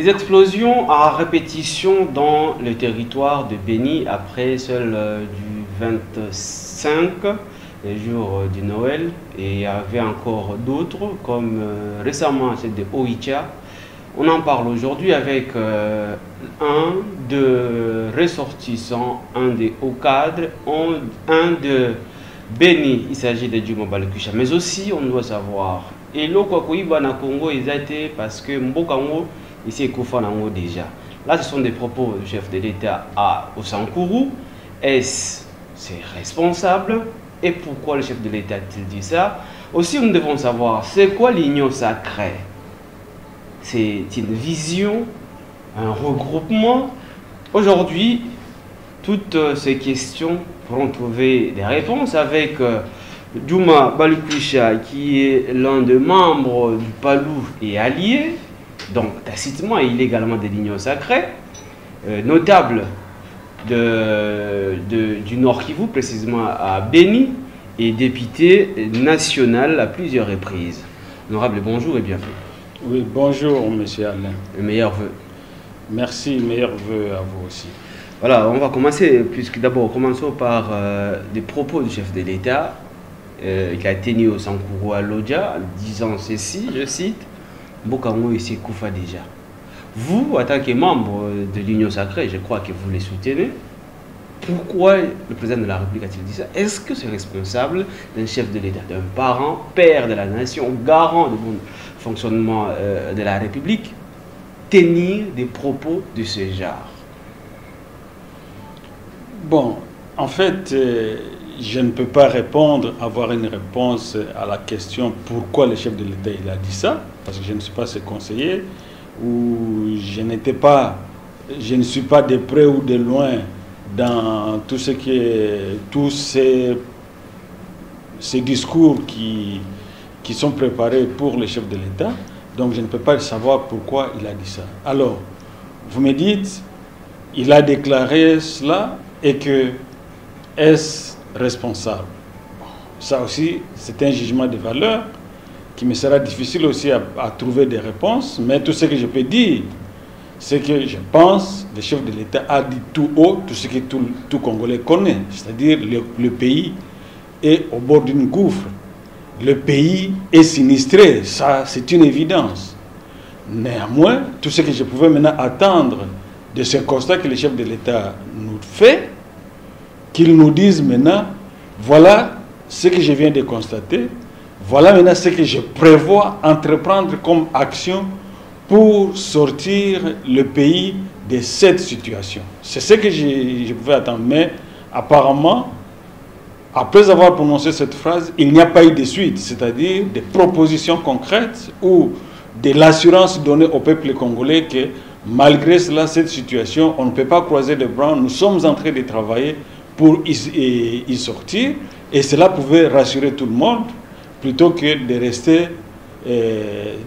Des explosions à répétition dans le territoire de Béni après celle du 25, les jours du Noël. Et il y avait encore d'autres, comme récemment celle de Oicha. On en parle aujourd'hui avec un de ressortissants, un des hauts cadres, un de Béni, il s'agit de Djuma Balakusha. Mais aussi, on doit savoir, et le Kwakuiba na Congo, ils étaient parce que Mbokango, ici, Koufanango déjà. Là, ce sont des propos du chef de l'État à Osankourou. Est-ce c'est responsable? Et pourquoi le chef de l'État a-t-il dit ça? Aussi, nous devons savoir, c'est quoi l'union sacrée? C'est une vision, un regroupement. Aujourd'hui, toutes ces questions pourront trouver des réponses avec Djuma Balakusha, qui est l'un des membres du Palou et allié, donc tacitement et illégalement de l'union sacrée, notable du Nord Kivu, précisément à Béni, et député national à plusieurs reprises. Honorable, bonjour et bienvenue. Oui, bonjour, monsieur Alain. Le meilleur vœu. Merci, meilleur vœu à vous aussi. Voilà, on va commencer, puisque d'abord, commençons par des propos du chef de l'État qui a tenu au Sankourou à Lodja, disant ceci, je cite, Mbokango ici Koufa déjà. Vous, en tant que membre de l'Union sacrée, je crois que vous les soutenez. Pourquoi le président de la République a-t-il dit ça? Est-ce que c'est responsable d'un chef de l'État, d'un parent, père de la nation, garant du bon fonctionnement de la République, tenir des propos de ce genre? Bon, en fait, je ne peux pas avoir une réponse à la question pourquoi le chef de l'État il a dit ça, parce que je ne suis pas ses conseillers, ou je ne suis pas de près ou de loin dans tout ce qui est, tous ces discours qui sont préparés pour le chef de l'État. Donc je ne peux pas savoir pourquoi il a dit ça. Alors, vous me dites, il a déclaré cela et que est-ce responsable? Ça aussi, c'est un jugement de valeur qui me sera difficile aussi à trouver des réponses. Mais tout ce que je peux dire, c'est que je pense que le chef de l'État a dit tout haut tout ce que tout Congolais connaît. C'est-à-dire le pays est au bord d'une gouffre. Le pays est sinistré. Ça, c'est une évidence. Néanmoins, tout ce que je pouvais maintenant attendre de ce constat que le chef de l'État nous fait, qu'il nous dise maintenant, voilà ce que je viens de constater, voilà maintenant ce que je prévois entreprendre comme action pour sortir le pays de cette situation. C'est ce que je pouvais attendre. Mais apparemment, après avoir prononcé cette phrase, il n'y a pas eu de suite, c'est-à-dire des propositions concrètes ou de l'assurance donnée au peuple congolais que malgré cela, cette situation, on ne peut pas croiser les bras. Nous sommes en train de travailler pour y sortir. Et cela pouvait rassurer tout le monde plutôt que de rester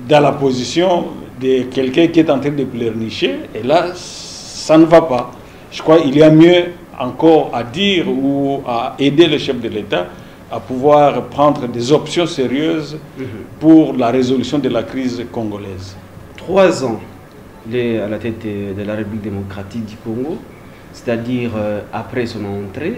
dans la position de quelqu'un qui est en train de pleurnicher. Et là, ça ne va pas. Je crois qu'il y a mieux encore à dire ou à aider le chef de l'État à pouvoir prendre des options sérieuses pour la résolution de la crise congolaise. 3 ans. Il est à la tête de la République démocratique du Congo, c'est-à-dire après son entrée,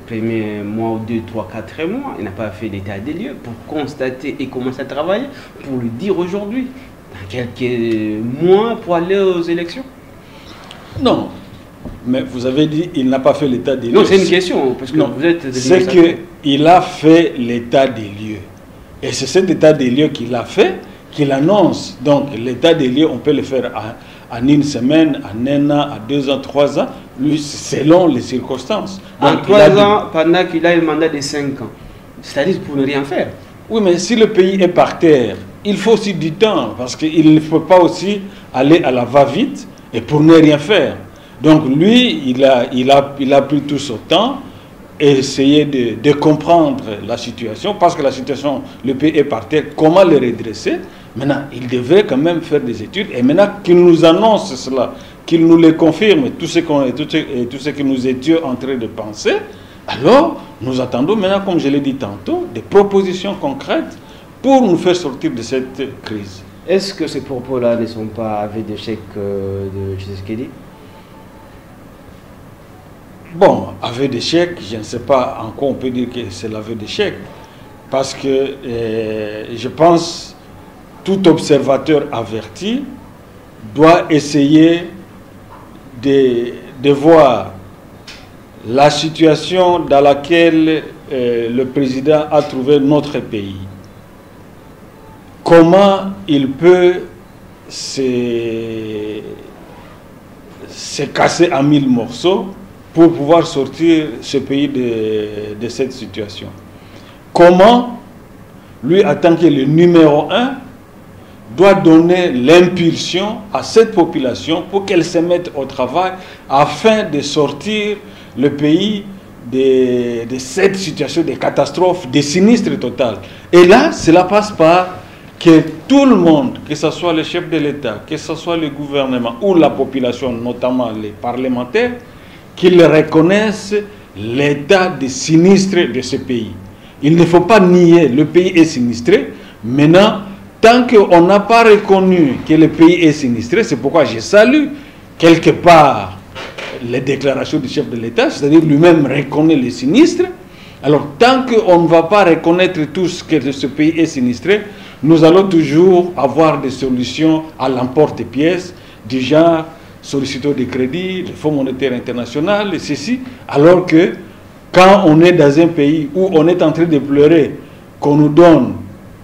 premier mois ou 2, 3, 4 mois, il n'a pas fait l'état des lieux pour constater et commencer à travailler, pour lui dire aujourd'hui, dans quelques mois, pour aller aux élections. Non, mais vous avez dit il n'a pas fait l'état des lieux. Non, c'est une question, parce que non, vous êtes... C'est qu'il a fait l'état des lieux. Et c'est cet état des lieux qu'il a fait, qu'il annonce. Donc l'état des lieux, on peut le faire en 1 semaine, en 1 an, à 2 ans, 3 ans, lui, selon les circonstances. En 3 ans, pendant qu'il a un mandat de 5 ans. C'est-à-dire pour ne rien faire. Oui, mais si le pays est par terre, il faut aussi du temps, parce qu'il ne faut pas aussi aller à la va-vite et pour ne rien faire. Donc lui, il a pris tout son temps et essayé de comprendre la situation, parce que la situation, le pays est par terre, comment le redresser. Maintenant, il devrait quand même faire des études, et maintenant qu'il nous annonce cela, qu'il nous le confirme, tout ce que nous étions en train de penser, alors nous attendons maintenant, comme je l'ai dit tantôt, des propositions concrètes pour nous faire sortir de cette crise. Est-ce que ces propos-là ne sont pas aveux d'échec de Tshisekedi? Bon, aveu d'échec, je ne sais pas en quoi on peut dire que c'est l'aveu d'échec. Parce que je pense tout observateur averti doit essayer de voir la situation dans laquelle le président a trouvé notre pays. Comment il peut se casser en 1000 morceaux pour pouvoir sortir ce pays de cette situation. Comment lui, en tant que le numéro 1, doit donner l'impulsion à cette population pour qu'elle se mette au travail afin de sortir le pays de cette situation de catastrophe, de sinistre total. Et là, cela passe par que tout le monde, que ce soit le chef de l'État, que ce soit le gouvernement ou la population, notamment les parlementaires, qu'ils reconnaissent l'état de sinistre de ce pays. Il ne faut pas nier, le pays est sinistré. Maintenant, tant qu'on n'a pas reconnu que le pays est sinistré, c'est pourquoi je salue quelque part les déclarations du chef de l'État, c'est-à-dire lui-même reconnaît le sinistre. Alors, tant qu'on ne va pas reconnaître tous que ce pays est sinistré, nous allons toujours avoir des solutions à l'emporte-pièce, du genre solliciteur de crédit, le Fonds monétaire international, et ceci, alors que quand on est dans un pays où on est en train de pleurer qu'on nous donne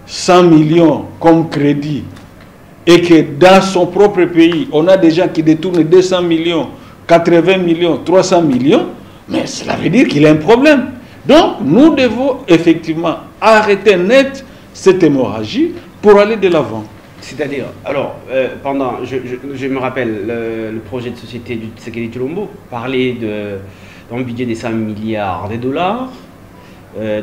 100 millions comme crédit et que dans son propre pays, on a des gens qui détournent 200 millions, 80 millions, 300 millions, mais cela veut dire qu'il y a un problème. Donc, nous devons effectivement arrêter net cette hémorragie pour aller de l'avant. C'est-à-dire, alors, je me rappelle, le projet de société du Tshisekedi Tshilombo parlait d'un budget de 100 milliards de dollars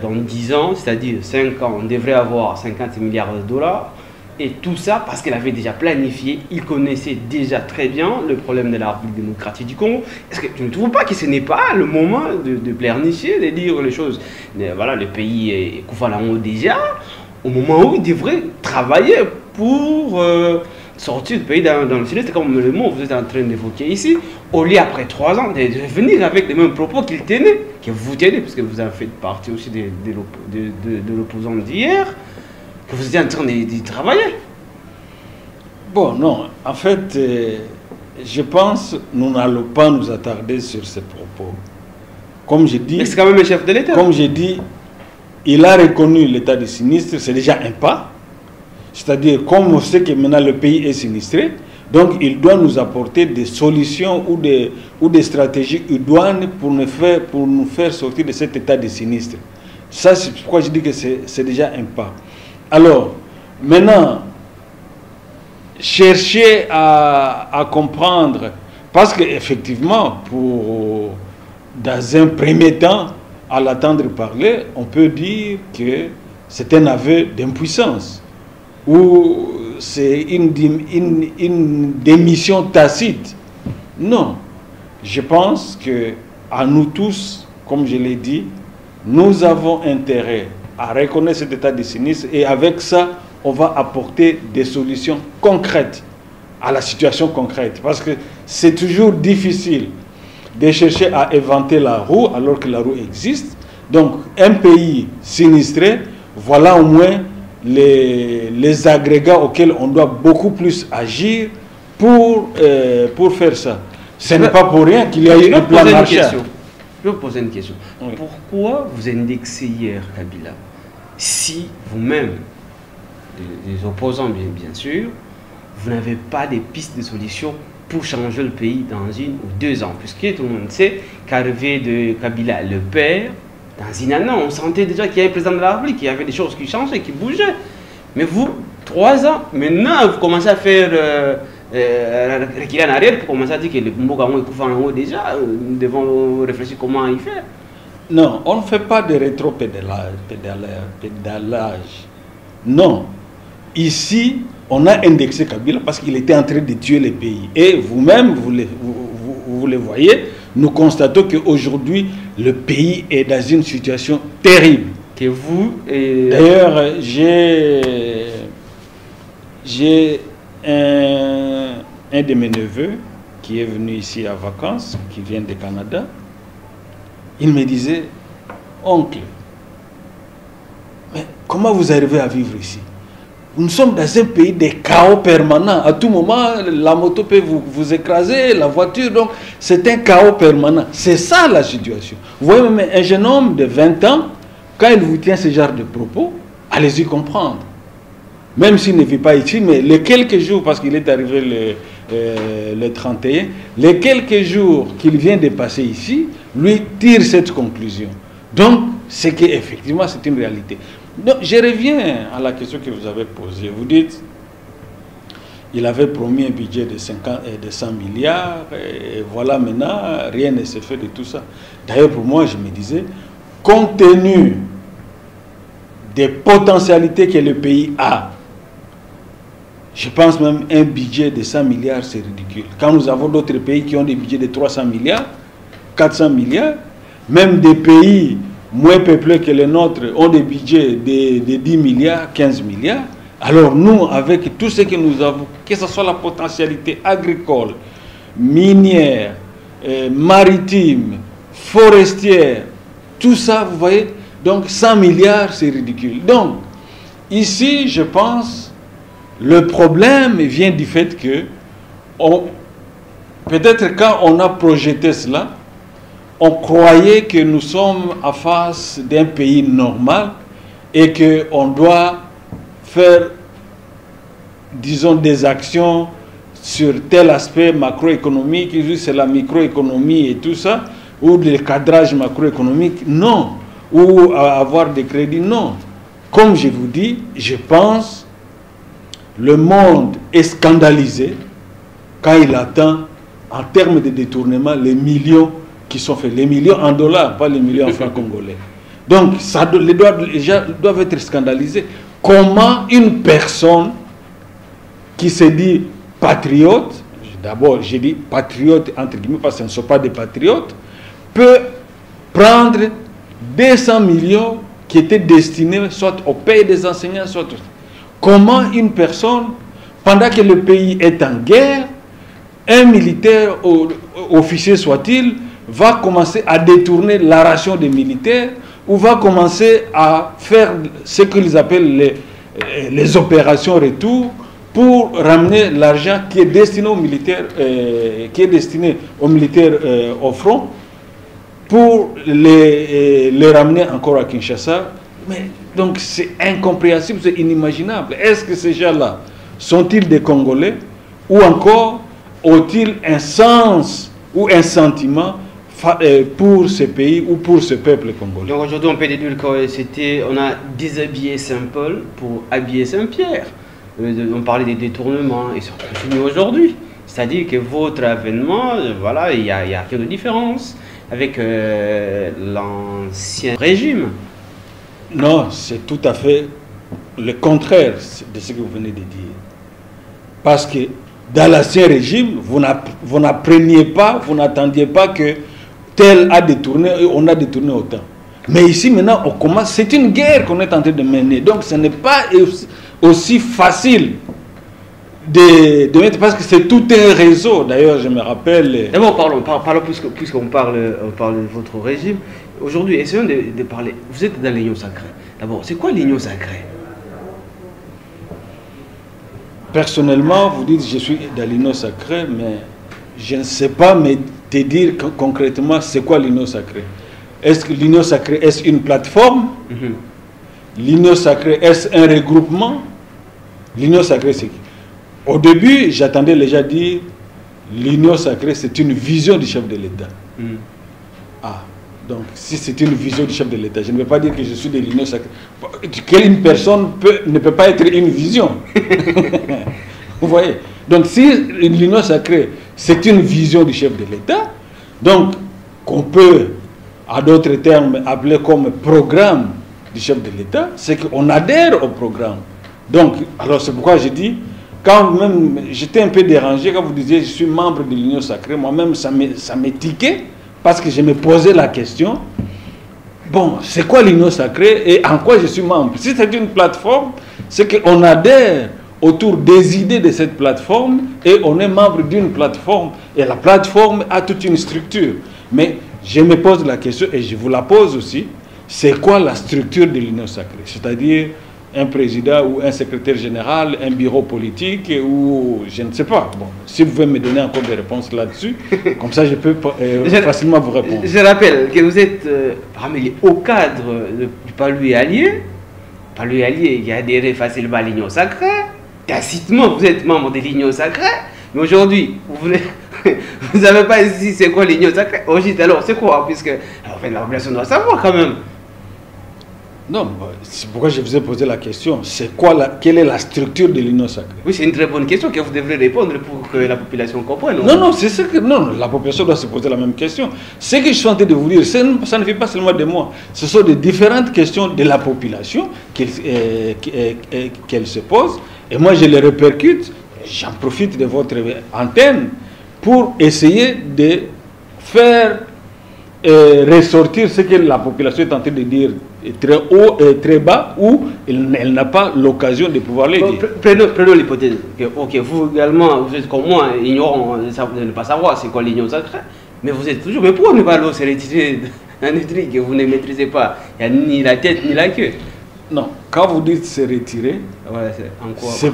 dans 10 ans, c'est-à-dire 5 ans, on devrait avoir 50 milliards de dollars. Et tout ça parce qu'elle avait déjà planifié, il connaissait déjà très bien le problème de la République démocratique du Congo. Est-ce que tu ne trouves pas que ce n'est pas le moment de pleurnicher, de dire les choses? Voilà, le pays est Koufalango déjà, au moment où il devrait travailler pour sortir du pays dans le sinistre, comme le mot que vous êtes en train d'évoquer ici, au lieu après 3 ans de venir avec les mêmes propos qu'il tenait, que vous tenez, parce que vous en faites partie aussi de l'opposant d'hier, que vous êtes en train de travailler. Bon, non, en fait, je pense que nous n'allons pas nous attarder sur ces propos. Comme je dis, mais c'est quand même un chef de l'État. Comme je dis, il a reconnu l'état de sinistre, c'est déjà un pas. C'est-à-dire, comme on sait que maintenant le pays est sinistré, donc il doit nous apporter des solutions ou des stratégies idoines pour nous faire sortir de cet état de sinistre. Ça, c'est pourquoi je dis que c'est déjà un pas. Alors, maintenant, chercher à comprendre, parce qu'effectivement, dans un premier temps, à l'attendre parler, on peut dire que c'est un aveu d'impuissance, ou c'est une démission tacite. Non, je pense que à nous tous, comme je l'ai dit, nous avons intérêt à reconnaître cet état de sinistre et avec ça, on va apporter des solutions concrètes à la situation concrète. Parce que c'est toujours difficile de chercher à inventer la roue alors que la roue existe. Donc, un pays sinistré, voilà au moins les agrégats auxquels on doit beaucoup plus agir pour faire ça. Ce n'est pas pour rien qu'il y a eu un plan Marshall. Je vais vous poser une question. Oui. Pourquoi vous indexez hier Kabila si vous-même, les opposants bien sûr, vous n'avez pas des pistes de solutions pour changer le pays dans 1 ou 2 ans? Puisque tout le monde sait qu'arrivé de Kabila, le père, dans 1 an, on sentait déjà qu'il y avait un président de la République, qu'il y avait des choses qui changeaient, qui bougeaient. Mais vous, 3 ans, maintenant, vous commencez à faire reculer en arrière pour commencer à dire que le Mbogamon est couffant en haut déjà. Nous devons réfléchir comment y faire. Non, on ne fait pas de rétro-pédalage. Non. Ici, on a indexé Kabila parce qu'il était en train de tuer les pays. Et vous-même, vous le voyez, nous constatons qu'aujourd'hui, le pays est dans une situation terrible. Que vous... D'ailleurs, J'ai un de mes neveux qui est venu ici à vacances, qui vient du Canada. Il me disait, oncle, mais comment vous arrivez à vivre ici? Nous sommes dans un pays de chaos permanent. À tout moment, la moto peut vous écraser, la voiture. Donc, c'est un chaos permanent. C'est ça la situation. Vous voyez, même un jeune homme de 20 ans, quand il vous tient ce genre de propos, allez-y comprendre. Même s'il ne vit pas ici, mais les quelques jours, parce qu'il est arrivé le 31, les quelques jours qu'il vient de passer ici, lui tire cette conclusion. Donc, c'est qu'effectivement, c'est une réalité. Donc, je reviens à la question que vous avez posée. Vous dites, il avait promis un budget de 100 milliards, et voilà maintenant, rien ne s'est fait de tout ça. D'ailleurs, pour moi, je me disais, compte tenu des potentialités que le pays a, je pense même un budget de 100 milliards, c'est ridicule. Quand nous avons d'autres pays qui ont des budgets de 300 milliards, 400 milliards, même des pays moins peuplés que les nôtres ont des budgets de 10 milliards, 15 milliards. Alors nous, avec tout ce que nous avons, que ce soit la potentialité agricole, minière, maritime, forestière, tout ça, vous voyez, donc 100 milliards, c'est ridicule. Donc, ici, je pense, le problème vient du fait que, peut-être quand on a projeté cela, on croyait que nous sommes en face d'un pays normal et qu'on doit faire, disons, des actions sur tel aspect macroéconomique, c'est la microéconomie et tout ça, ou le cadrage macroéconomique, non, ou avoir des crédits, non. Comme je vous dis, je pense le monde est scandalisé quand il attend, en termes de détournement, les millions qui sont faits, les millions en dollars, pas les millions en francs congolais. Donc, les gens doivent être scandalisés. Comment une personne qui se dit patriote, d'abord j'ai dit patriote entre guillemets parce que ce ne sont pas des patriotes, peut prendre 200 millions qui étaient destinés soit au pays des enseignants, soit... Comment une personne, pendant que le pays est en guerre, un militaire, officier soit-il, va commencer à détourner la ration des militaires ou va commencer à faire ce qu'ils appellent les opérations retour pour ramener l'argent qui est destiné aux militaires, au front, pour les ramener encore à Kinshasa. Mais donc c'est incompréhensible, c'est inimaginable. Est-ce que ces gens-là sont-ils des Congolais ou encore ont-ils un sens ou un sentiment pour ce pays ou pour ce peuple congolais? Donc aujourd'hui on peut déduire qu'on a déshabillé Saint-Paul pour habiller Saint-Pierre. On parlait des détournements et ça continue aujourd'hui. C'est-à-dire que votre avènement, voilà, il n'y a rien de différence avec l'ancien régime. Non, c'est tout à fait le contraire de ce que vous venez de dire. Parce que dans l'ancien régime, vous n'appreniez pas, vous n'attendiez pas que tel a détourné et on a détourné autant. Mais ici, maintenant, on commence. C'est une guerre qu'on est en train de mener. Donc, ce n'est pas aussi facile de mettre, parce que c'est tout un réseau. D'ailleurs, je me rappelle... D'abord, parlons puisqu'on parle de votre régime. Aujourd'hui, essayons de parler. Vous êtes dans l'union sacrée. D'abord, c'est quoi l'union sacrée? Personnellement, vous dites je suis dans l'union sacrée, mais je ne sais pas te dire concrètement c'est quoi l'union sacrée. Est-ce que l'union sacrée, est-ce une plateforme? L'union sacrée, est-ce un regroupement? L'union sacrée, c'est... Au début, j'attendais les gens dire l'union sacrée, c'est une vision du chef de l'État. Ah, donc si c'est une vision du chef de l'État, je ne veux pas dire que je suis de l'union sacrée. Quelle personne ne peut pas être une vision? Vous voyez? Donc si l'union sacrée, c'est une vision du chef de l'État, donc qu'on peut, à d'autres termes, appeler comme programme du chef de l'État, c'est qu'on adhère au programme. Donc, alors c'est pourquoi je dis, quand même, j'étais un peu dérangé quand vous disiez je suis membre de l'union sacrée, moi-même ça me tiquait, parce que je me posais la question, bon, c'est quoi l'union sacrée et en quoi je suis membre? Si c'est une plateforme, c'est qu'on adhère autour des idées de cette plateforme et on est membre d'une plateforme. Et la plateforme a toute une structure. Mais je me pose la question et je vous la pose aussi. C'est quoi la structure de l'Union sacrée? C'est-à-dire un président ou un secrétaire général, un bureau politique ou je ne sais pas. Bon, si vous pouvez me donner encore des réponses là-dessus, comme ça je peux facilement vous répondre. Je rappelle que vous êtes parmi les hauts cadres du Palu allié. Palu allié qui a adhéré facilement à l'Union sacrée. Tacitement, vous êtes membre de l'Union sacrée. Mais aujourd'hui, vous n'avez pas dit c'est quoi l'Union sacrée. Aujourd'hui, alors c'est quoi? Puisque enfin, la population doit savoir quand même. Non, c'est pourquoi je vous ai posé la question. C'est quoi quelle est la structure de l'Union sacrée? Oui, c'est une très bonne question que vous devrez répondre pour que la population comprenne. Non, c'est ce que non, la population doit se poser la même question. Ce que je suis en train de vous dire, ça ne fait pas seulement de moi. Ce sont des différentes questions de la population qu'elle se pose. Et moi, je les répercute. J'en profite de votre antenne pour essayer de faire ressortir ce que la population est en train de dire très haut et très bas, ou elle n'a pas l'occasion de pouvoir le dire. Prenons l'hypothèse que vous également, vous êtes comme moi, ignorant de ne pas savoir c'est quoi l'Union sacrée, mais vous êtes toujours. Mais pourquoi ne pas se retirer d'un truc que vous ne maîtrisez pas? Il n'y a ni la tête ni la queue. Non, quand vous dites se retirer, ouais, c'est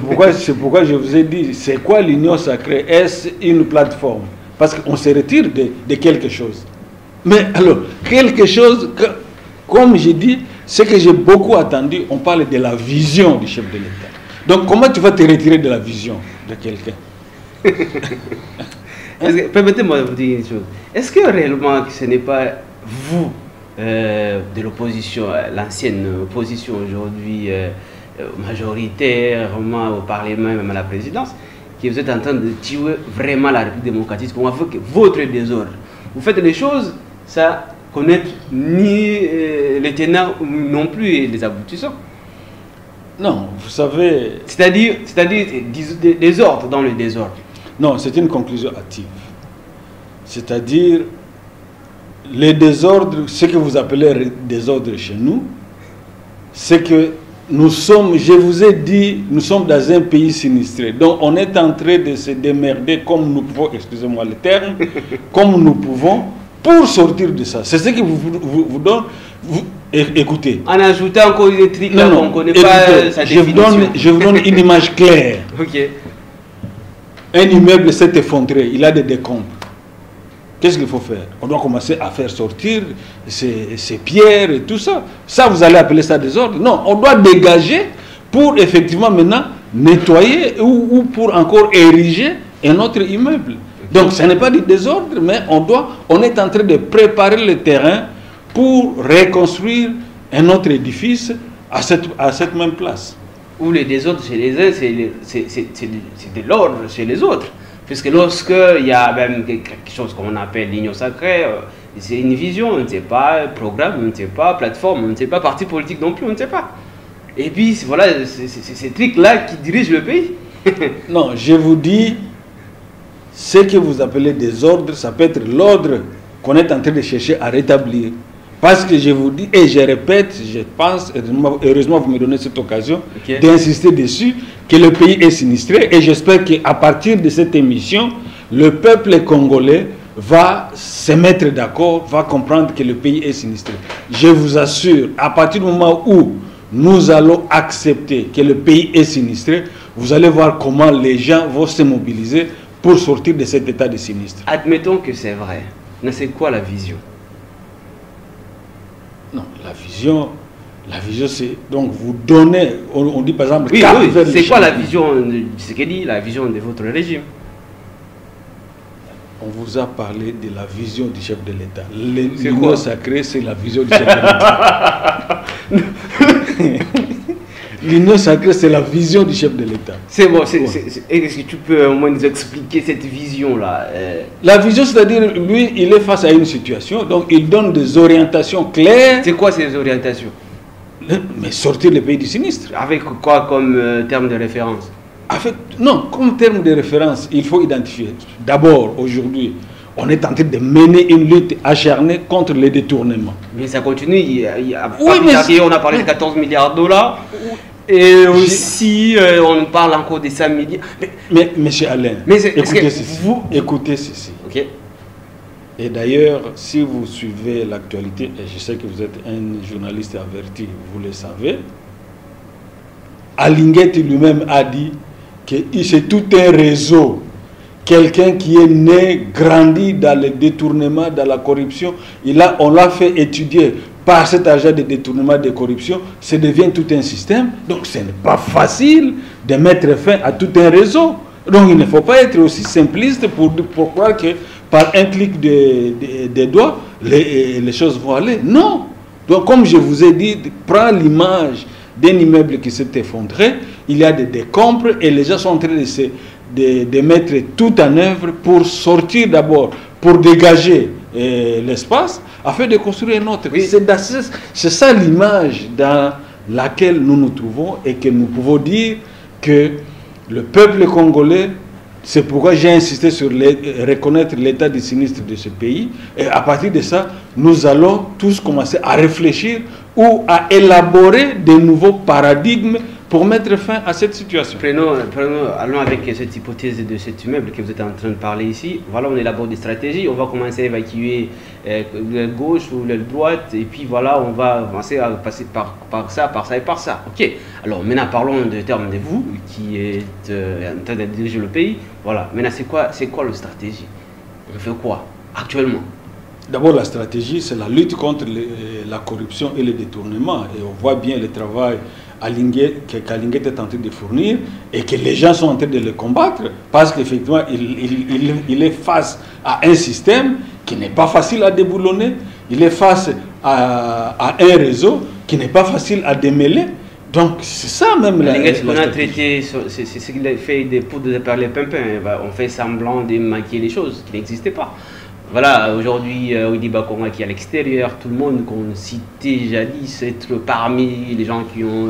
pourquoi je vous ai dit, c'est quoi l'Union sacrée? Est-ce une plateforme? Parce qu'on se retire de quelque chose. Mais alors, quelque chose, comme j'ai dit, ce que j'ai beaucoup attendu, on parle de la vision du chef de l'État. Donc, comment tu vas te retirer de la vision de quelqu'un? Permettez-moi de vous dire une chose. Est-ce que réellement ce n'est pas vous, de l'opposition, l'ancienne opposition aujourd'hui majoritairement au Parlement et même à la présidence, que vous êtes en train de tuer vraiment la République démocratique, comment fait que votre désordre? Vous faites des choses, ça connaître ni les tenants non plus les aboutissants. Non, vous savez... C'est-à-dire des ordres dans le désordre. Non, c'est une conclusion hâtive. C'est-à-dire, les désordres, ce que vous appelez désordre chez nous, c'est que nous sommes, je vous ai dit, nous sommes dans un pays sinistré. Donc on est en train de se démerder comme nous pouvons, excusez-moi le terme, comme nous pouvons pour sortir de ça. C'est ce que vous donne. Écoutez. En ajoutant encore des trucs là qu'on ne connaît pas sa définition. Je vous donne une image claire. Ok. Un immeuble s'est effondré, il a des décombres. Qu'est-ce qu'il faut faire? On doit commencer à faire sortir ces pierres et tout ça. Ça, vous allez appeler ça désordre? Non, on doit dégager pour effectivement maintenant nettoyer ou pour encore ériger un autre immeuble. Donc, ce n'est pas du désordre, mais on est en train de préparer le terrain pour reconstruire un autre édifice à cette même place. Ou le désordre chez les uns, c'est de l'ordre chez les autres. Puisque lorsqu'il y a même quelque chose qu'on appelle l'Union sacrée, c'est une vision, on ne sait pas, programme, on ne sait pas, plateforme, on ne sait pas, parti politique non plus, on ne sait pas. Et puis voilà, c'est ces trucs-là qui dirigent le pays. Non, je vous dis, ce que vous appelez désordre, ça peut être l'ordre qu'on est en train de chercher à rétablir. Parce que je vous dis, et je répète, je pense, heureusement vous me donnez cette occasion d'insister dessus, que le pays est sinistré. Et j'espère qu'à partir de cette émission, le peuple congolais va se mettre d'accord, va comprendre que le pays est sinistré. Je vous assure, à partir du moment où nous allons accepter que le pays est sinistré, vous allez voir comment les gens vont se mobiliser pour sortir de cet état de sinistre. Admettons que c'est vrai. Mais c'est quoi la vision? Non, la vision c'est donc vous donnez, on dit par exemple... Oui, c'est quoi la vision de Tshisekedi, la vision de votre régime? On vous a parlé de la vision du chef de l'État. L'Union sacrée, c'est la vision du chef de l'État. L'Union sacrée, c'est la vision du chef de l'État. C'est bon, est-ce que tu peux au moins nous expliquer cette vision-là? La vision, c'est-à-dire, lui, il est face à une situation, donc il donne des orientations claires. C'est quoi ces orientations? Mais sortir le pays du sinistre. Avec quoi comme terme de référence? Non, comme terme de référence, il faut identifier. D'abord, aujourd'hui, on est en train de mener une lutte acharnée contre les détournements. Mais ça continue. On a parlé de 14 milliards de dollars. Et aussi, on parle encore de ça midi. Mais monsieur Alain, écoutez ceci. Ok. Et d'ailleurs, si vous suivez l'actualité, et je sais que vous êtes un journaliste averti, vous le savez, Alinguet lui-même a dit que c'est tout un réseau. Quelqu'un qui est né, grandi dans le détournement, dans la corruption, on l'a fait étudier par cet agent de détournement, de corruption, ça devient tout un système. Donc ce n'est pas facile de mettre fin à tout un réseau. Donc il ne faut pas être aussi simpliste pour croire que par un clic des doigts, les choses vont aller. Non. Donc comme je vous ai dit, prends l'image d'un immeuble qui s'est effondré, il y a des décombres et les gens sont en train de mettre tout en œuvre pour sortir d'abord, pour dégager l'espace, afin de construire un autre. Oui. C'est ça l'image dans laquelle nous nous trouvons et que nous pouvons dire que le peuple congolais, c'est pourquoi j'ai insisté sur reconnaître l'état du sinistre de ce pays. Et à partir de ça, nous allons tous commencer à réfléchir ou à élaborer de nouveaux paradigmes pour mettre fin à cette situation. Allons avec cette hypothèse de cet immeuble que vous êtes en train de parler ici. Voilà, on élabore des stratégies. On va commencer à évacuer l'aile gauche ou l'aile droite. Et puis voilà, on va avancer à passer par ça et par ça. Ok. Alors maintenant, parlons de termes de vous, qui êtes en train de diriger le pays. Voilà. Maintenant, c'est quoi la stratégie? On fait quoi actuellement? D'abord, la stratégie, c'est la lutte contre la corruption et le détournement. Et on voit bien le travail qu'Alinguet est en train de fournir et que les gens sont en train de le combattre parce qu'effectivement, il est face à un système qui n'est pas facile à déboulonner. Il est face à un réseau qui n'est pas facile à démêler. Donc, c'est ça même ce qu'on a traité, c'est ce qu'il a fait des poudres de parler pimpin. On fait semblant de maquiller les choses qui n'existaient pas. Voilà, aujourd'hui, Widi Bakonga qui est à l'extérieur, tout le monde qu'on citait jadis être parmi les gens qui ont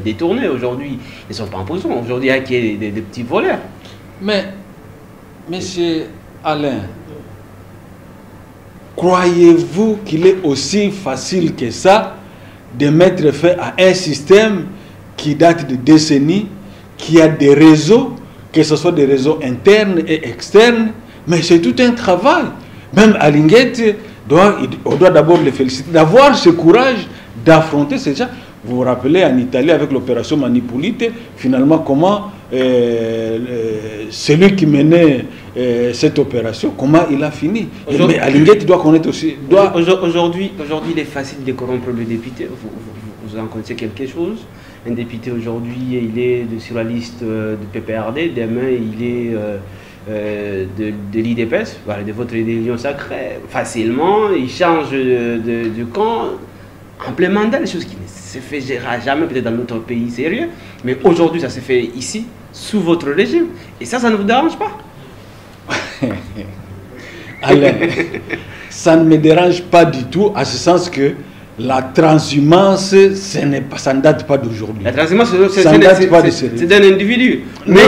détourné, aujourd'hui, ils ne sont pas en position. Aujourd'hui, il y a des petits voleurs. Mais, monsieur Alain, croyez-vous qu'il est aussi facile que ça de mettre fin à un système qui date de décennies, qui a des réseaux, que ce soit des réseaux internes et externes, mais c'est tout un travail. Même Alinguet, on doit d'abord le féliciter, d'avoir ce courage d'affronter ces gens. Vous vous rappelez en Italie avec l'opération Manipulite, finalement comment celui qui menait cette opération, comment il a fini. Mais Alinguet doit connaître aussi. Aujourd'hui, il est facile de corrompre le député. Vous en connaissez quelque chose? Un député aujourd'hui, il est sur la liste du PPRD, demain il est de l'IDPS, voilà, de votre union sacrée, facilement, il change de camp en plein mandat, des choses qui ne se fera jamais peut-être dans notre pays sérieux, mais aujourd'hui ça se fait ici, sous votre régime, et ça ne vous dérange pas? Alain, ça ne me dérange pas du tout, à ce sens que la transhumance, ça ne date pas d'aujourd'hui. La transhumance, c'est d'un individu. Mais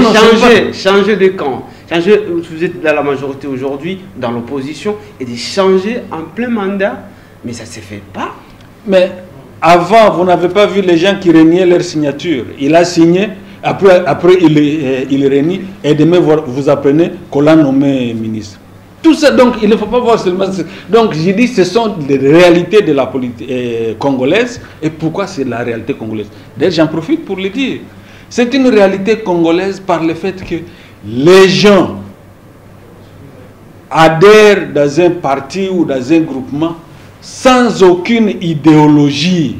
changer de camp. Vous êtes dans la majorité aujourd'hui, dans l'opposition, et de changer en plein mandat, mais ça ne se fait pas. Mais avant, vous n'avez pas vu les gens qui reniaient leur signature. Il a signé, après il renie, et demain vous apprenez qu'on l'a nommé ministre. Tout ça, donc, il ne faut pas voir seulement... Donc, j'ai dit, ce sont les réalités de la politique congolaise. Et pourquoi c'est la réalité congolaise? D'ailleurs, j'en profite pour le dire. C'est une réalité congolaise par le fait que les gens adhèrent dans un parti ou dans un groupement sans aucune idéologie.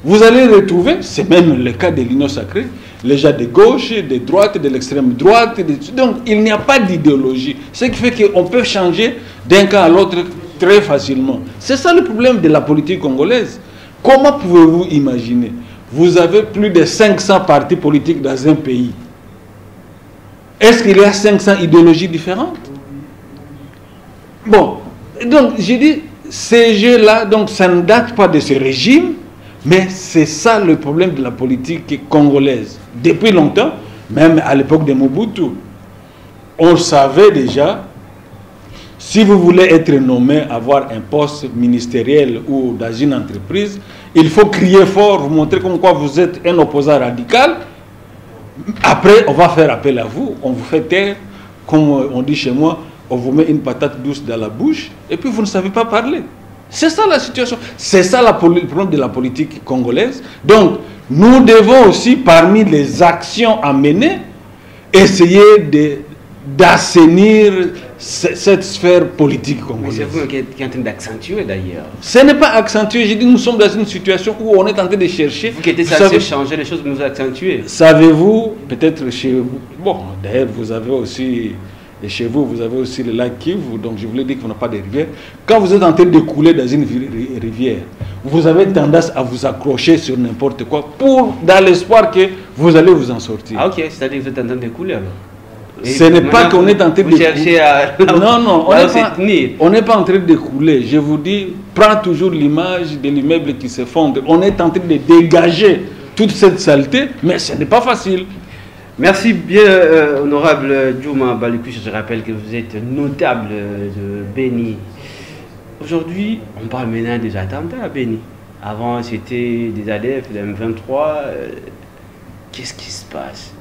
Vous allez retrouver, c'est même le cas de l'Union sacrée, les gens de gauche, de droite, de l'extrême droite. Donc, il n'y a pas d'idéologie. Ce qui fait qu'on peut changer d'un camp à l'autre très facilement. C'est ça le problème de la politique congolaise. Comment pouvez-vous imaginer? Vous avez plus de 500 partis politiques dans un pays. Est-ce qu'il y a 500 idéologies différentes? Bon, donc j'ai dit, ces jeux-là, donc ça ne date pas de ce régime, mais c'est ça le problème de la politique congolaise. Depuis longtemps, même à l'époque de Mobutu, on savait déjà Si vous voulez être nommé, avoir un poste ministériel ou dans une entreprise, il faut crier fort, vous montrer comme quoi vous êtes un opposant radical. Après, on va faire appel à vous, on vous fait taire, comme on dit chez moi, on vous met une patate douce dans la bouche, et puis vous ne savez pas parler. C'est ça la situation, c'est ça le problème de la politique congolaise. Donc, nous devons aussi, parmi les actions à mener, essayer d'assainir cette sphère politique congolaise. Mais c'est vous qui êtes en train d'accentuer d'ailleurs. Ce n'est pas accentué, j'ai dit nous sommes dans une situation où on est en train de chercher. Vous qui êtes censé changer les choses, vous accentuez. Savez-vous, peut-être chez vous, bon, d'ailleurs vous avez aussi, et chez vous, vous avez aussi le lac Kivu, donc je voulais dire qu'on n'a pas de rivière. Quand vous êtes en train de couler dans une rivière, vous avez tendance à vous accrocher sur n'importe quoi, dans l'espoir que vous allez vous en sortir. Ah ok, c'est-à-dire que vous êtes en train de couler alors. Ce n'est pas qu'on est en train de chercher à... Non, non, on n'est pas en train de couler. Je vous dis, prends toujours l'image de l'immeuble qui s'effondre. On est en train de dégager toute cette saleté, mais ce n'est pas facile. Merci bien, honorable Djouma Balikoucha. Je rappelle que vous êtes notable de Béni. Aujourd'hui, on parle maintenant des attentats à Béni. Avant, c'était des ADF, des M23. Qu'est-ce qui se passe?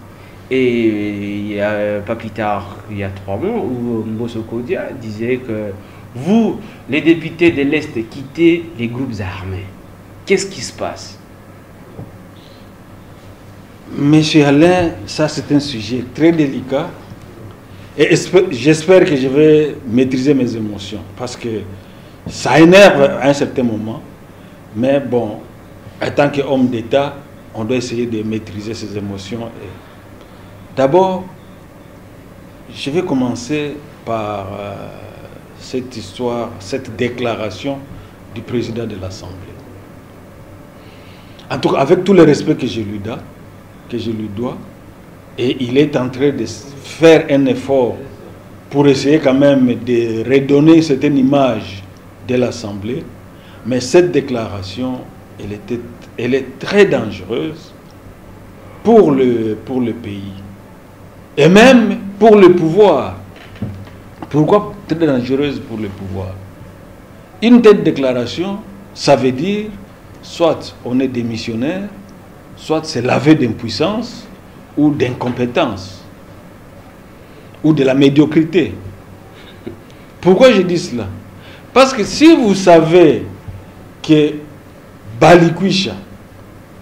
Et il y a pas plus tard, il y a 3 mois, où Mbosso Kodia disait que vous, les députés de l'Est, quittez les groupes armés. Qu'est-ce qui se passe? Monsieur Alain, ça c'est un sujet très délicat. Et j'espère que je vais maîtriser mes émotions. Parce que ça énerve à un certain moment. Mais bon, en tant qu'homme d'État, on doit essayer de maîtriser ses émotions. D'abord, je vais commencer par cette histoire, cette déclaration du président de l'Assemblée. En tout cas, avec tout le respect que je lui dois, et il est en train de faire un effort pour essayer quand même de redonner certaine image de l'Assemblée, mais cette déclaration, elle est très dangereuse pour le pays. Et même pour le pouvoir. Pourquoi très dangereuse pour le pouvoir? Une telle déclaration, ça veut dire, soit on est démissionnaire, soit c'est l'aveu d'impuissance ou d'incompétence, ou de la médiocrité. Pourquoi je dis cela? Parce que si vous savez que Balikoucha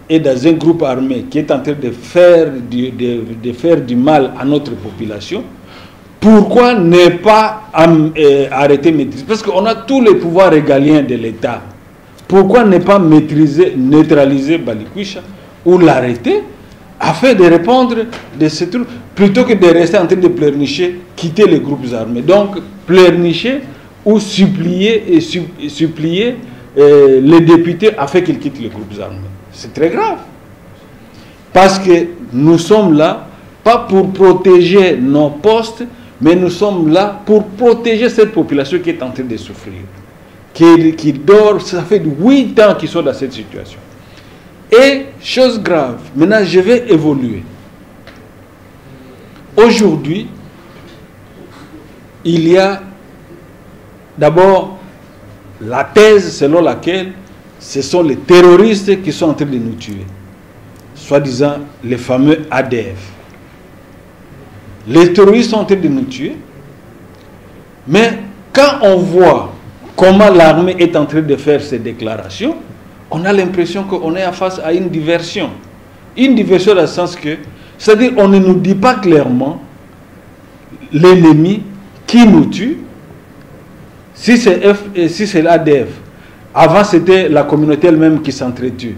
est dans un groupe armé qui est en train de faire du mal à notre population, pourquoi ne pas arrêter maîtriser? Parce qu'on a tous les pouvoirs régaliens de l'État. Pourquoi ne pas neutraliser Balikoucha ou l'arrêter afin de répondre de ce truc, plutôt que de rester en train de pleurnicher, quitter les groupes armés. Donc pleurnicher ou supplier les députés afin qu'ils quittent les groupes armés. C'est très grave. Parce que nous sommes là, pas pour protéger nos postes, mais nous sommes là pour protéger cette population qui est en train de souffrir. Qui dort, ça fait 8 ans qu'ils sont dans cette situation. Et, chose grave, maintenant je vais évoluer. Aujourd'hui, il y a d'abord la thèse selon laquelle ce sont les terroristes qui sont en train de nous tuer. Soi-disant les fameux ADF. Les terroristes sont en train de nous tuer. Mais quand on voit comment l'armée est en train de faire ces déclarations, on a l'impression qu'on est face à une diversion. Une diversion dans le sens que, c'est-à-dire on ne nous dit pas clairement l'ennemi qui nous tue. Si c'est l'ADF, avant c'était la communauté elle-même qui s'entretue.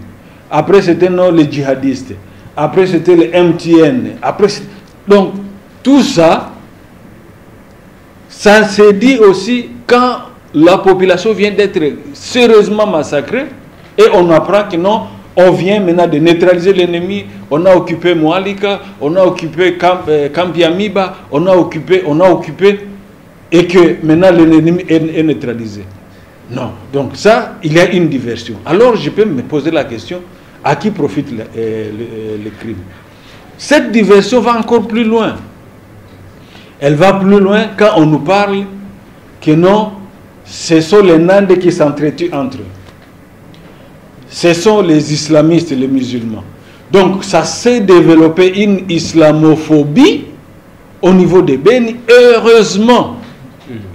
Après c'était les djihadistes. Après c'était le MTN. Donc tout ça, ça se dit aussi quand la population vient d'être sérieusement massacrée et on apprend que non, on vient maintenant de neutraliser l'ennemi, on a occupé Moalika, on a occupé Kampiamiba, on a occupé, et que maintenant l'ennemi est neutralisé. Non, donc ça, il y a une diversion. Alors je peux me poser la question, à qui profite le crime? Cette diversion va encore plus loin. Elle va plus loin quand on nous parle que non, ce sont les Nandes qui s'entretuent entre eux. Ce sont les islamistes et les musulmans. Donc ça s'est développé une islamophobie au niveau de Beni. Heureusement,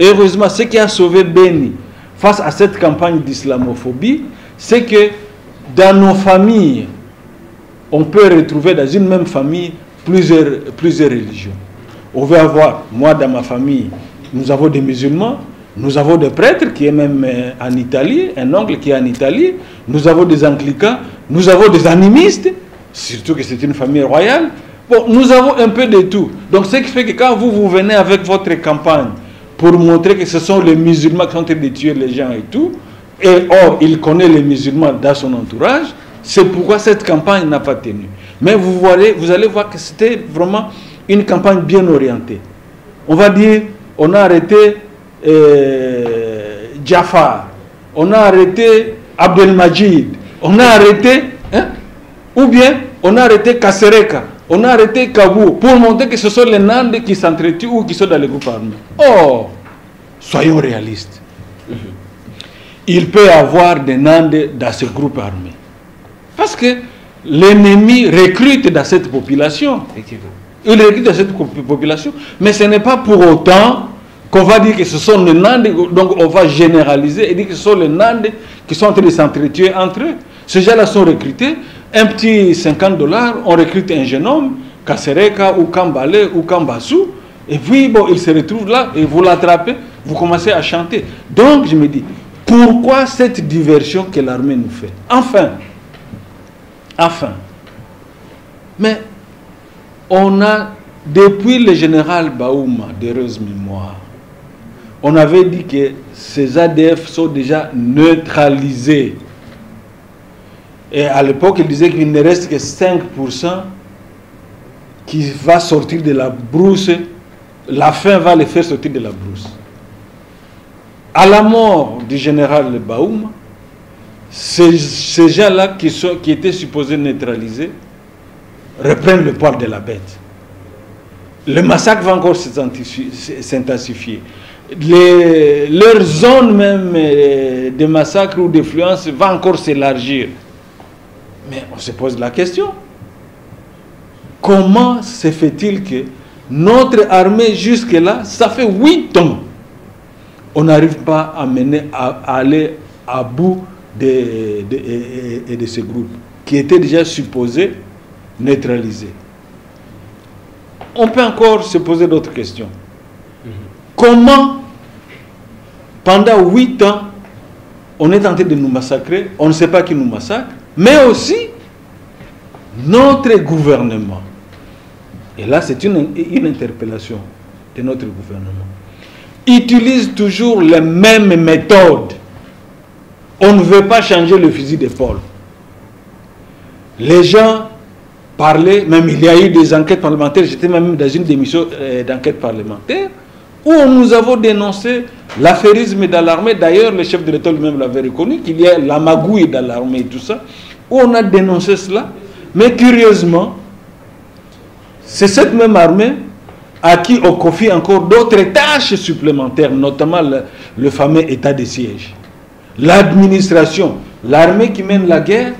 ce qui a sauvé Beni face à cette campagne d'islamophobie, c'est que dans nos familles, on peut retrouver dans une même famille plusieurs religions. On va avoir, moi dans ma famille, nous avons des musulmans, nous avons des prêtres qui est même en Italie, un oncle qui est en Italie, nous avons des anglicans, nous avons des animistes, surtout que c'est une famille royale. Bon, nous avons un peu de tout. Donc ce qui fait que quand vous venez avec votre campagne pour montrer que ce sont les musulmans qui sont en train de tuer les gens et tout, et or il connaît les musulmans dans son entourage, c'est pourquoi cette campagne n'a pas tenu. Mais vous allez voir que c'était vraiment une campagne bien orientée. On va dire, on a arrêté Jafar, on a arrêté Abdelmajid, on a arrêté, ou bien on a arrêté Kasereka, on a arrêté Kabou, pour montrer que ce sont les Nandes qui s'entretuent ou qui sont dans les groupes armés. Oh, soyons réalistes. Il peut y avoir des Nandes dans ce groupe armé. Parce que l'ennemi recrute dans cette population. Effectivement. Il recrute dans cette population, mais ce n'est pas pour autant qu'on va dire que ce sont les Nandes, donc on va généraliser et dire que ce sont les Nandes qui sont en train de s'entretuer entre eux. Ces gens-là sont recrutés, un petit $50, on recrute un jeune homme, Kasereka ou Kambale ou Kambassou, et puis bon, il se retrouve là, et vous l'attrapez, vous commencez à chanter. Donc je me dis, pourquoi cette diversion que l'armée nous fait? Enfin, mais on a, depuis le général Baouma, d'heureuse mémoire, on avait dit que ces ADF sont déjà neutralisés. Et à l'époque, il disait qu'il ne reste que 5% qui va sortir de la brousse. La faim va les faire sortir de la brousse. À la mort du général Baouma, ces gens-là qui étaient supposés neutraliser reprennent le poil de la bête. Le massacre va encore s'intensifier. Leur zone même de massacre ou d'influence va encore s'élargir. Mais on se pose la question. Comment se fait-il que notre armée jusque-là, ça fait 8 ans, on n'arrive pas à aller à bout de ce groupe qui était déjà supposé neutraliser. On peut encore se poser d'autres questions. Comment, pendant 8 ans, on est en train de nous massacrer, on ne sait pas qui nous massacre, mais aussi notre gouvernement. Et là, c'est une interpellation de notre gouvernement. Utilise toujours les mêmes méthodes. On ne veut pas changer le fusil d'épaule. Les gens parlaient, même il y a eu des enquêtes parlementaires, j'étais même dans une démission d'enquête parlementaire, où nous avons dénoncé l'affairisme dans l'armée. D'ailleurs, le chef de l'État lui-même l'avait reconnu, qu'il y a la magouille dans l'armée et tout ça, où on a dénoncé cela. Mais curieusement, c'est cette même armée à qui on confie encore d'autres tâches supplémentaires, notamment le fameux état de siège. L'administration, l'armée qui mène la guerre,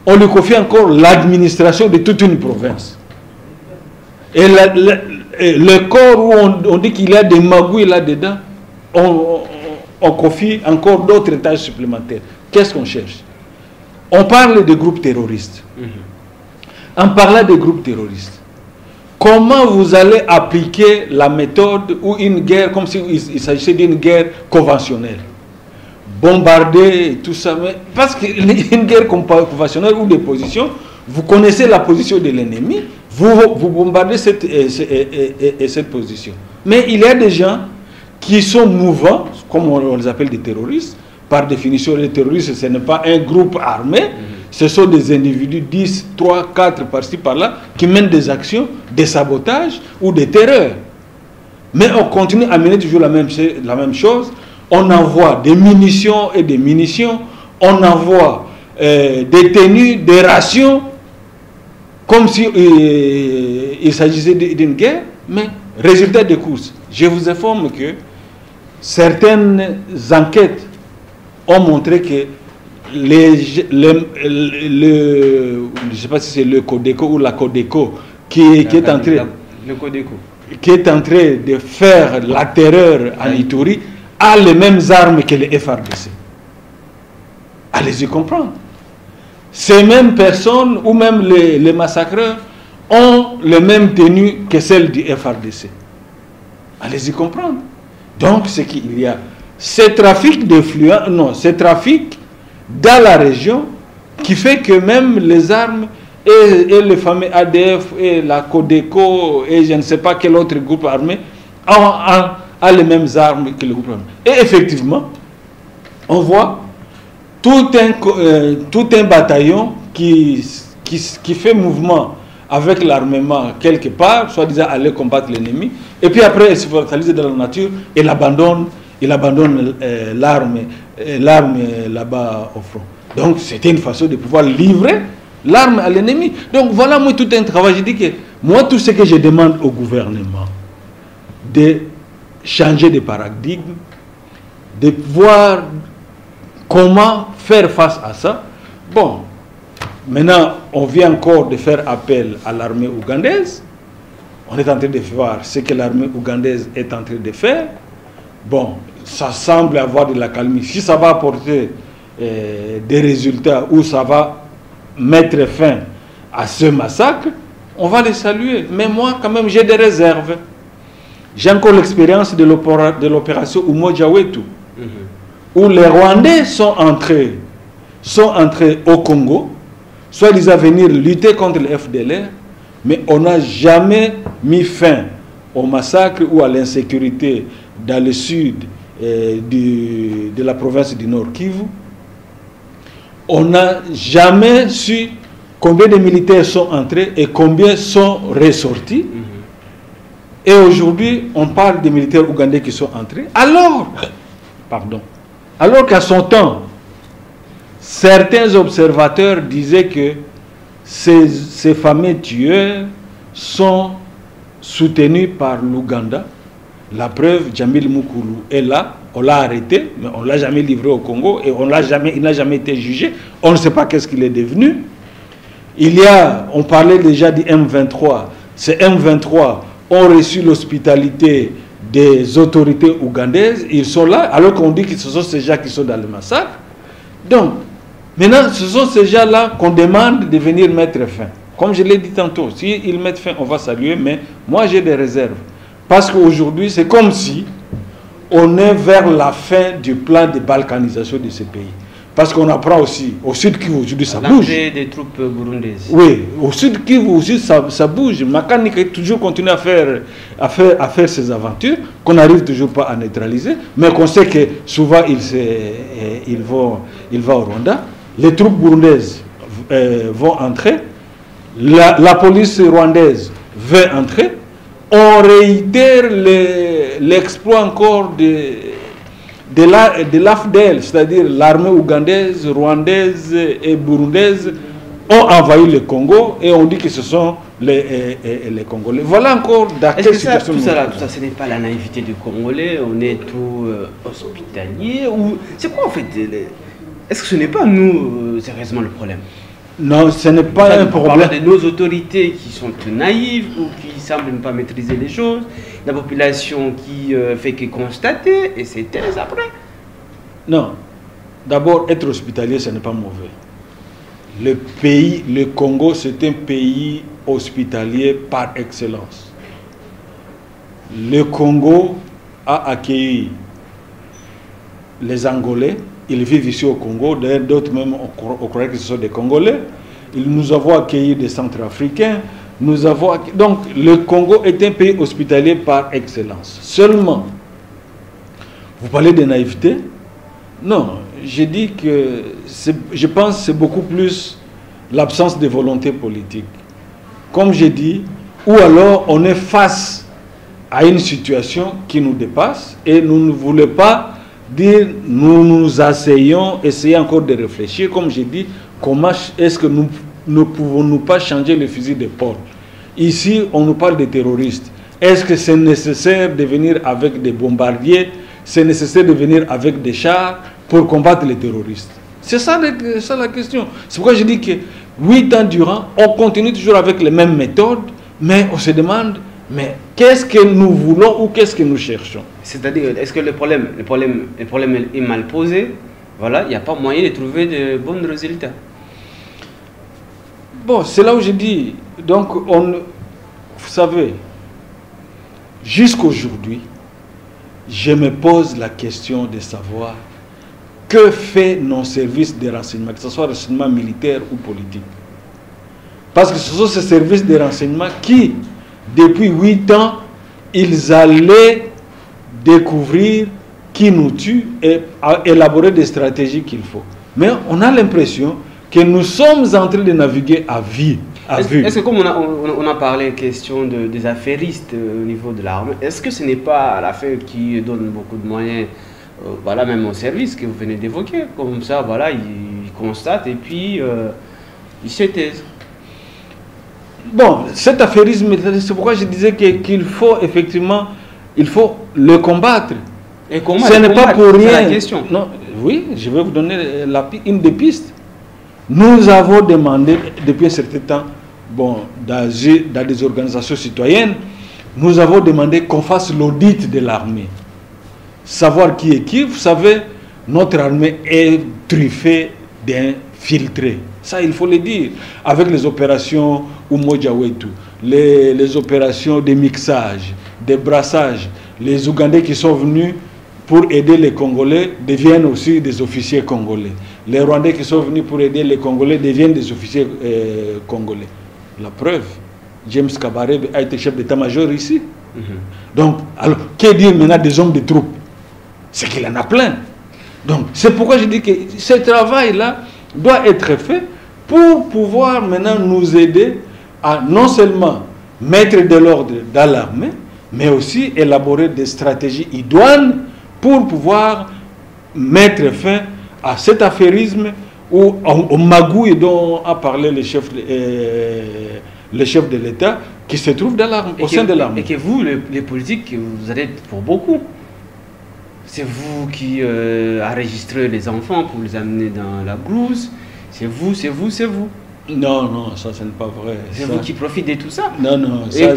on lui confie encore l'administration de toute une province. Et le corps où on dit qu'il y a des magouilles là-dedans, on confie encore d'autres tâches supplémentaires. Qu'est-ce qu'on cherche? On parle de groupes terroristes. En parlant de groupes terroristes, comment vous allez appliquer la méthode ou une guerre comme s'il s'agissait d'une guerre conventionnelle? Bombarder et tout ça, mais parce qu'une guerre conventionnelle ou des positions, vous connaissez la position de l'ennemi, vous bombardez cette position. Mais il y a des gens qui sont mouvants, comme on les appelle des terroristes. Par définition, les terroristes, ce n'est pas un groupe armé, ce sont des individus, 10, 3, 4, par-ci, par-là, qui mènent des actions, des sabotages ou des terreurs. Mais on continue à mener toujours la même chose. On envoie des munitions et des munitions, on envoie des tenues, des rations, comme si il s'agissait d'une guerre. Mais résultat des courses, je vous informe que certaines enquêtes ont montré que je ne sais pas si c'est le Codeco ou la Codeco qui est en train, le Codeco, qui est en train de faire la terreur à Ituri, a les mêmes armes que les FRDC. Allez-y comprendre. Ces mêmes personnes ou même les massacreurs ont les mêmes tenues que celles du FRDC. Allez-y comprendre. Donc, c'est qu'il y a ce trafic d'influence, non, ce trafic dans la région qui fait que même les armes et les fameux ADF et la Codeco et je ne sais pas quel autre groupe armé ont les mêmes armes que le groupe armé. Et effectivement, on voit tout un bataillon qui fait mouvement avec l'armement quelque part, soi-disant aller combattre l'ennemi, et puis après il se focalise dans la nature et il abandonne l'arme là-bas au front. Donc c'était une façon de pouvoir livrer l'arme à l'ennemi. Donc voilà moi tout un travail. Je dis que moi tout ce que je demande au gouvernement, de changer de paradigme, de voir comment faire face à ça. Bon, maintenant on vient encore de faire appel à l'armée ougandaise. On est en train de voir ce que l'armée ougandaise est en train de faire. Bon, ça semble avoir de la calmie. Si ça va apporter des résultats ou ça va mettre fin à ce massacre, on va les saluer. Mais moi, quand même, j'ai des réserves. J'ai encore l'expérience de l'opération Umoja Wetu, où les Rwandais sont entrés au Congo, soit ils à venir lutter contre le FDLR, mais on n'a jamais mis fin au massacre ou à l'insécurité dans le sud de la province du Nord Kivu. On n'a jamais su combien de militaires sont entrés et combien sont ressortis. Et aujourd'hui, on parle des militaires ougandais qui sont entrés. Alors qu'à son temps, certains observateurs disaient que ces fameux tueurs sont soutenus par l'Ouganda. La preuve, Djamil Mukulu est là, on l'a arrêté, mais on ne l'a jamais livré au Congo et il n'a jamais été jugé. On ne sait pas qu'est-ce qu'il est devenu. On parlait déjà du M23. Ces M23 ont reçu l'hospitalité des autorités ougandaises. Ils sont là, alors qu'on dit que ce sont ces gens qui sont dans le massacre. Donc, maintenant, ce sont ces gens-là qu'on demande de venir mettre fin. Comme je l'ai dit tantôt, s'ils mettent fin, on va saluer, mais moi j'ai des réserves. Parce qu'aujourd'hui, c'est comme si on est vers la fin du plan de balkanisation de ce pays. Parce qu'on apprend aussi, au Sud Kivu, aujourd'hui, ça bouge. Des troupes burundaises. Oui, au Sud Kivu aussi, ça bouge. Makani toujours continue à faire ses aventures, qu'on n'arrive toujours pas à neutraliser, mais qu'on sait que souvent, il va au Rwanda. Les troupes burundaises vont entrer. La police rwandaise veut entrer. On réitère l'exploit encore de l'AFDL, c'est-à-dire l'armée ougandaise, rwandaise et burundaise ont envahi le Congo et on dit que ce sont les Congolais. Voilà encore dans quelle situation. Tout ça, ce n'est pas la naïveté du Congolais, on est tout hospitalier ou c'est quoi en fait? Est-ce que ce n'est pas nous sérieusement le problème? Non, ce n'est pas un problème. On parle de nos autorités qui sont naïves ou qui semblent ne pas maîtriser les choses, la population qui fait que constater et c'est taise après. Non, d'abord être hospitalier, ce n'est pas mauvais. Le Congo, c'est un pays hospitalier par excellence. Le Congo a accueilli les Angolais. Ils vivent ici au Congo, d'ailleurs d'autres même, on croit que ce sont des Congolais. Nous avons accueilli des Centrafricains. Donc le Congo est un pays hospitalier par excellence. Seulement, vous parlez de naïveté? Non, je dis que je pense que c'est beaucoup plus l'absence de volonté politique. Comme j'ai dit, ou alors on est face à une situation qui nous dépasse et nous ne voulons pas dire nous nous asseyons, essayons encore de réfléchir, comme j'ai dit, comment est-ce que nous ne pouvons-nous pas changer le fusil d'épaule? Ici, on nous parle de terroristes. Est-ce que c'est nécessaire de venir avec des bombardiers c'est nécessaire de venir avec des chars pour combattre les terroristes. C'est ça, la question. C'est pourquoi je dis que 8 ans durant, on continue toujours avec les mêmes méthodes, mais on se demande, mais qu'est-ce que nous voulons ou qu'est-ce que nous cherchons? C'est-à-dire, est-ce que le problème est mal posé? Voilà, il n'y a pas moyen de trouver de bons résultats. Bon, c'est là où je dis, donc, vous savez, jusqu'aujourd'hui, je me pose la question de savoir que fait nos services de renseignement, que ce soit renseignement militaire ou politique. Parce que ce sont ces services de renseignement qui, depuis 8 ans, ils allaient découvrir qui nous tue et élaborer des stratégies qu'il faut. Mais on a l'impression que nous sommes en train de naviguer à vue. Est-ce que comme on a parlé question des affairistes au niveau de l'armée, est-ce que ce n'est pas l'affaire qui donne beaucoup de moyens, voilà, même au service que vous venez d'évoquer? Comme ça, voilà, ils constatent et puis ils se taisent. Bon, cet affairisme, c'est pourquoi je disais qu'il faut effectivement, il faut le combattre. Et comment ce n'est pas pour rien. C'est la question. Non, oui, je vais vous donner une des pistes. Nous avons demandé depuis un certain temps, bon, dans des organisations citoyennes, nous avons demandé qu'on fasse l'audit de l'armée. Savoir qui est qui. Vous savez, notre armée est truffée d'infiltrés. Ça, il faut le dire. Avec les opérations Umoja-Wetu, les opérations de mixage, de brassage, les Ougandais qui sont venus pour aider les Congolais deviennent aussi des officiers congolais. Les Rwandais qui sont venus pour aider les Congolais deviennent des officiers congolais. La preuve, James Kabarebe a été chef d'état-major ici. Donc, alors, que dire maintenant des hommes de troupes? C'est qu'il en a plein. Donc, c'est pourquoi je dis que ce travail-là doit être fait pour pouvoir maintenant nous aider à non seulement mettre de l'ordre dans l'armée, mais aussi élaborer des stratégies idoines pour pouvoir mettre fin à cet affairisme ou au magouille dont a parlé le chef de l'État qui se trouve dans l'armée, au sein de l'armée. Et que vous, les politiques, vous êtes pour beaucoup. C'est vous qui enregistrez les enfants pour les amener dans la blouse. C'est vous, c'est vous, c'est vous. Non, non, ça, ce n'est pas vrai. C'est vous qui profitez de tout ça. Non, non. Et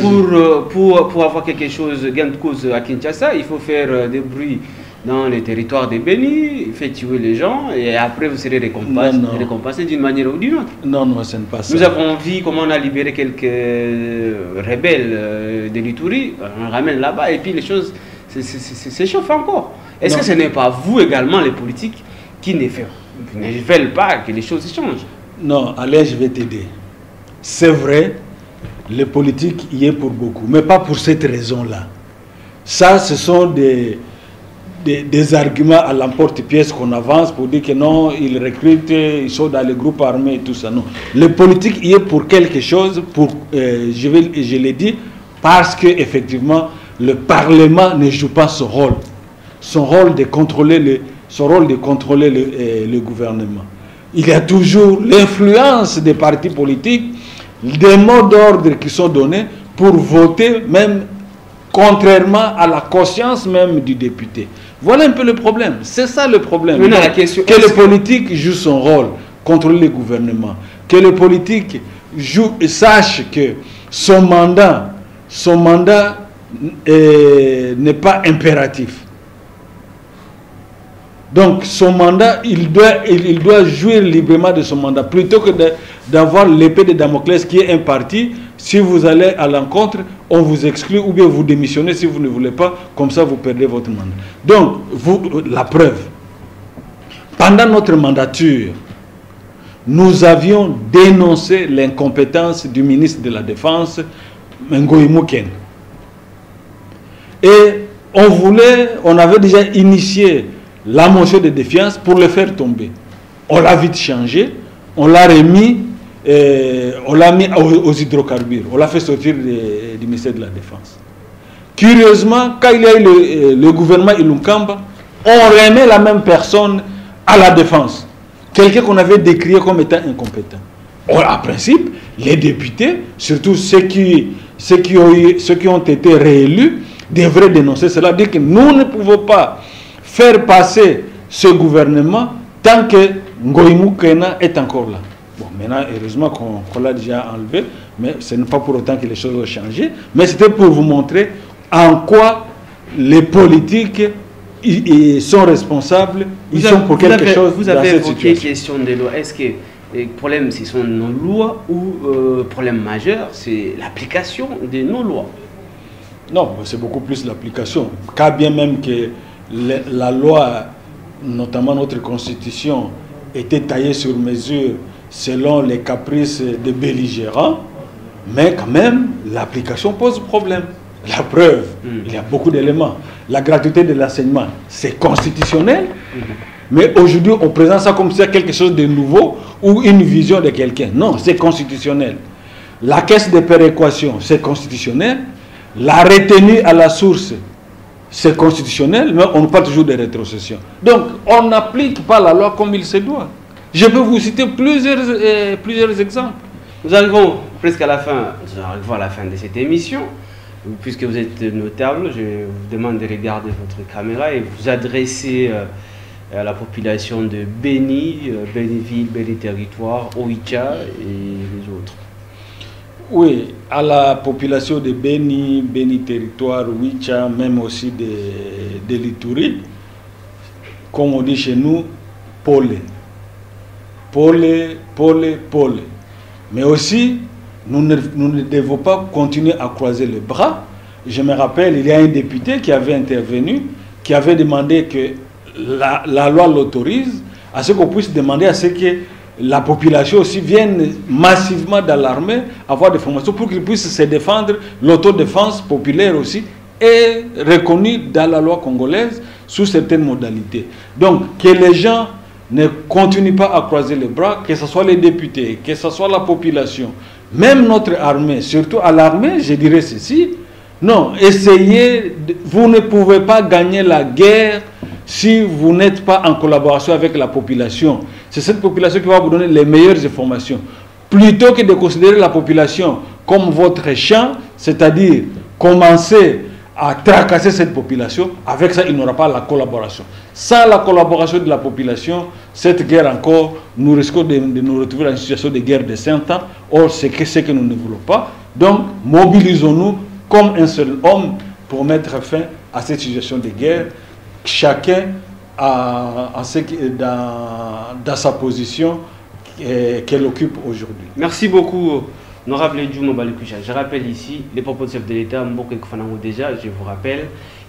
pour avoir quelque chose, gain de cause à Kinshasa, il faut faire des bruits dans les territoires de Béni, faire tuer les gens, et après vous serez récompensé d'une manière ou d'une autre. Non, non, ce n'est pas ça. Nous avons vu comment on a libéré quelques rebelles de l'Ituri, on ramène là-bas, et puis les choses s'échauffent encore. Est-ce que ce n'est pas vous également, les politiques, qui ne veulent pas que les choses changent? Non, allez, je vais t'aider. C'est vrai, les politiques y est pour beaucoup, mais pas pour cette raison-là. Ça, ce sont des arguments à l'emporte-pièce qu'on avance pour dire que non, ils recrutent, ils sont dans les groupes armés et tout ça. Non, le politique y est pour quelque chose, je l'ai dit, parce que effectivement, le Parlement ne joue pas son rôle. Son rôle de contrôler le gouvernement. Il y a toujours l'influence des partis politiques, des mots d'ordre qui sont donnés pour voter, même contrairement à la conscience même du député. Voilà un peu le problème. C'est ça le problème. Donc, la question, que le politique joue son rôle, contrôler le gouvernement. Que le politique sache que son mandat n'est pas impératif. Donc son mandat, il doit jouir librement de son mandat. Plutôt que d'avoir l'épée de Damoclès qui est un parti, si vous allez à l'encontre, on vous exclut ou bien vous démissionnez si vous ne voulez pas, comme ça vous perdez votre mandat. Donc, la preuve, pendant notre mandature, nous avions dénoncé l'incompétence du ministre de la Défense, Ngoï Mouken. Et on avait déjà initié la motion de défiance pour le faire tomber. On l'a vite changé, on l'a remis, on l'a mis aux hydrocarbures, on l'a fait sortir du ministère de la Défense. Curieusement, quand il y a eu le gouvernement Ilunkamba, on remet la même personne à la Défense. Quelqu'un qu'on avait décrié comme étant incompétent. En principe, les députés, surtout ceux qui ont été réélus, devraient dénoncer cela, dire que nous ne pouvons pas faire passer ce gouvernement tant que Ngoïmou Kena est encore là. Bon, maintenant, heureusement qu'on l'a déjà enlevé, mais ce n'est pas pour autant que les choses ont changé. Mais c'était pour vous montrer en quoi les politiques ils sont responsables, ils sont pour quelque chose. Vous avez évoqué la question des lois. Est-ce que le problème, ce sont nos lois ou le problème majeur, c'est l'application de nos lois? Non, c'est beaucoup plus l'application. Quand bien même que la loi, notamment notre constitution, était taillée sur mesure selon les caprices des belligérants, mais quand même, l'application pose problème. La preuve, il y a beaucoup d'éléments. La gratuité de l'enseignement, c'est constitutionnel, mais aujourd'hui, on présente ça comme si c'était quelque chose de nouveau ou une vision de quelqu'un. Non, c'est constitutionnel. La caisse de péréquation, c'est constitutionnel. La retenue à la source, c'est constitutionnel, mais on parle toujours de rétrocession. Donc, on n'applique pas la loi comme il se doit. Je peux vous citer plusieurs exemples. Nous arrivons presque à la fin, de cette émission. Puisque vous êtes notable, je vous demande de regarder votre caméra et vous adresser à la population de Beni, Beniville, Beni Territoire, Oicha et les autres. Oui, à la population de Beni, Beni Territoire, Oicha, même aussi de l'Ituri, comme on dit chez nous, Pole. Pole, Pole, Pole. Mais aussi, nous ne devons pas continuer à croiser les bras. Je me rappelle, il y a un député qui avait intervenu, qui avait demandé que la loi l'autorise, à ce qu'on puisse demander à ce que la population aussi vienne massivement dans l'armée, avoir des formations pour qu'ils puissent se défendre. L'autodéfense populaire aussi est reconnue dans la loi congolaise sous certaines modalités. Donc, que les gens ne continuent pas à croiser les bras, que ce soit les députés, que ce soit la population, même notre armée, surtout à l'armée, je dirais ceci, non, vous ne pouvez pas gagner la guerre si vous n'êtes pas en collaboration avec la population. C'est cette population qui va vous donner les meilleures informations. Plutôt que de considérer la population comme votre champ, c'est-à-dire commencer à tracasser cette population, avec ça, il n'y aura pas la collaboration. Sans la collaboration de la population, cette guerre encore, nous risquons de nous retrouver dans une situation de guerre de 5 ans. Or, c'est ce que nous ne voulons pas. Donc, mobilisons-nous comme un seul homme pour mettre fin à cette situation de guerre. Chacun dans sa position qu'elle occupe aujourd'hui. Merci beaucoup. Honorable Djouma Balikoucha, je rappelle ici les propos du chef de l'État, Mboka Ekofanango déjà, je vous rappelle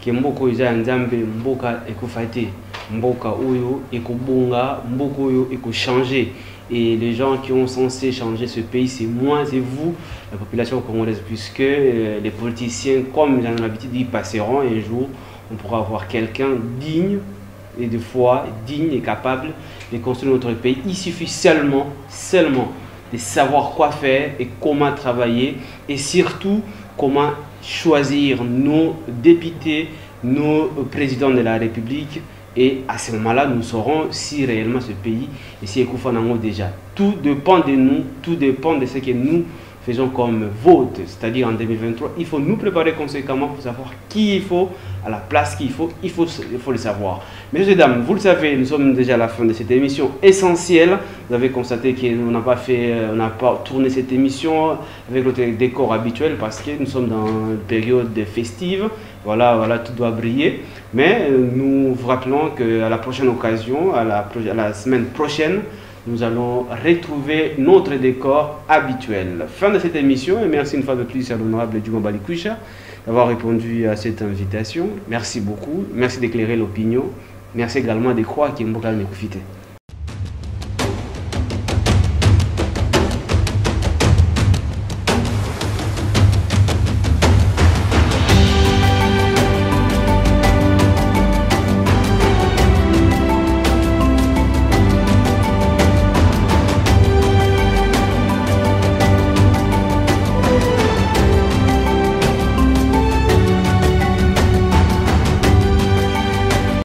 que Mboko Iza Nzambe, Mboka Ekofate, Mboka Oyo, Ekobonga, Mboko Oyo, Eko changer. Et les gens qui ont censé changer ce pays, c'est moi et vous, la population congolaise, puisque les politiciens, comme j'en ai l'habitude, ils passeront un jour, on pourra avoir quelqu'un digne et de foi, digne et capable de construire notre pays. Il suffit seulement de savoir quoi faire et comment travailler et surtout comment choisir nos députés, nos présidents de la République. Et à ce moment-là, nous saurons si réellement ce pays et si Ekofanango déjà. Tout dépend de nous, tout dépend de ce que nous faisons comme vote, c'est-à-dire en 2023. Il faut nous préparer conséquemment pour savoir qui il faut, à la place qu'il faut, il faut le savoir. Messieurs et dames, vous le savez, nous sommes déjà à la fin de cette émission essentielle. Vous avez constaté qu'on n'a pas tourné cette émission avec notre décor habituel parce que nous sommes dans une période festive. Voilà, tout doit briller. Mais nous vous rappelons qu'à la prochaine occasion, à la semaine prochaine, nous allons retrouver notre décor habituel. Fin de cette émission et merci une fois de plus à l'honorable Djouma Balikoucha d'avoir répondu à cette invitation. Merci beaucoup. Merci d'éclairer l'opinion. Merci également de croire qu'il y a un